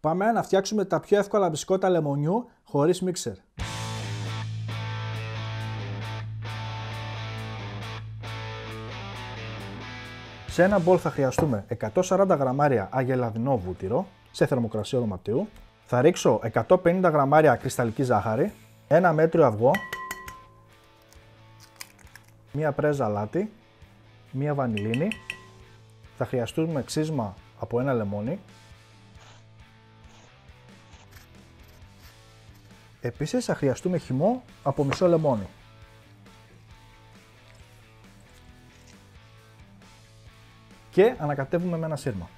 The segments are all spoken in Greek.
Πάμε να φτιάξουμε τα πιο εύκολα μπισκότα λεμονιού χωρίς μίξερ. Σε ένα μπολ θα χρειαστούμε 140 γραμμάρια αγελαδινό βούτυρο σε θερμοκρασία δωματίου. Θα ρίξω 150 γραμμάρια κρυσταλλική ζάχαρη, ένα μέτριο αυγό, μία πρέζα αλάτι, μία βανιλίνη. Θα χρειαστούμε ξύσμα από ένα λεμόνι. Επίσης θα χρειαστούμε χυμό από μισό λεμόνι. Και ανακατεύουμε με ένα σύρμα.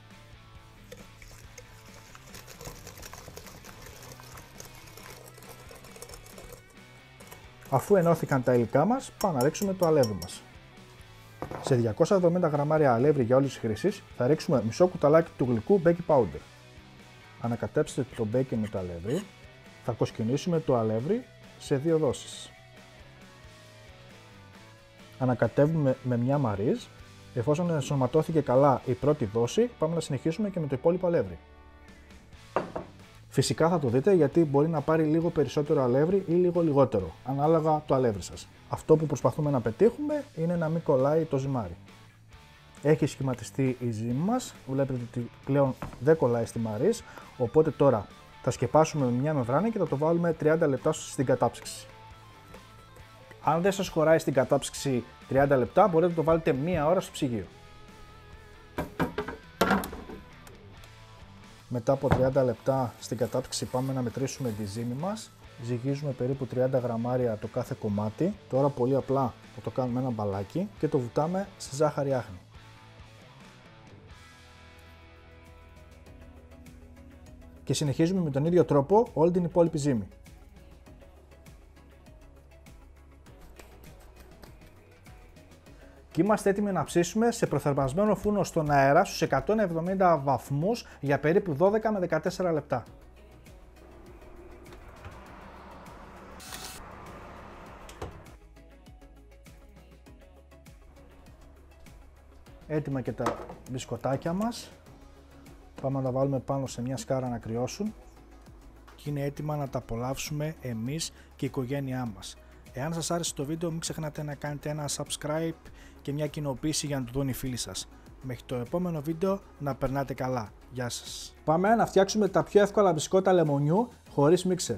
Αφού ενώθηκαν τα υλικά μας, πάμε να ρίξουμε το αλεύρι μας. Σε 270 γραμμάρια αλεύρι για όλες τις χρήσεις θα ρίξουμε μισό κουταλάκι του γλυκού baking powder. Ανακατέψτε το μπέικιν με το αλεύρι. Θα κοσκινήσουμε το αλεύρι σε δύο δόσεις. Ανακατεύουμε με μια μαρίζ. Εφόσον ενσωματώθηκε καλά η πρώτη δόση, πάμε να συνεχίσουμε και με το υπόλοιπο αλεύρι. Φυσικά θα το δείτε γιατί μπορεί να πάρει λίγο περισσότερο αλεύρι ή λίγο λιγότερο, ανάλογα το αλεύρι σας. Αυτό που προσπαθούμε να πετύχουμε είναι να μην κολλάει το ζυμάρι. Έχει σχηματιστεί η ζύμη μας, βλέπετε ότι πλέον δεν κολλάει στη μαρίζ, οπότε τώρα θα σκεπάσουμε με μια μεμβράνη και θα το βάλουμε 30 λεπτά στην κατάψυξη. Αν δεν σας χωράει στην κατάψυξη 30 λεπτά, μπορείτε να το βάλετε μία ώρα στο ψυγείο. Μετά από 30 λεπτά στην κατάψυξη πάμε να μετρήσουμε τη ζύμη μας. Ζυγίζουμε περίπου 30 γραμμάρια το κάθε κομμάτι. Τώρα πολύ απλά θα το κάνουμε ένα μπαλάκι και το βουτάμε στη ζάχαρη άχνη. Και συνεχίζουμε με τον ίδιο τρόπο όλη την υπόλοιπη ζύμη. Και είμαστε έτοιμοι να ψήσουμε σε προθερμασμένο φούρνο στον αέρα στους 170 βαθμούς για περίπου 12 με 14 λεπτά. Έτοιμα και τα μπισκοτάκια μας. Πάμε να τα βάλουμε πάνω σε μια σκάρα να κρυώσουν. Και είναι έτοιμα να τα απολαύσουμε εμείς και η οικογένειά μας. Εάν σας άρεσε το βίντεο, μην ξεχνάτε να κάνετε ένα subscribe και μια κοινοποίηση για να το δουν οι φίλοι σας. Μέχρι το επόμενο βίντεο να περνάτε καλά. Γεια σας. Πάμε να φτιάξουμε τα πιο εύκολα μπισκότα λεμονιού χωρίς μίξερ.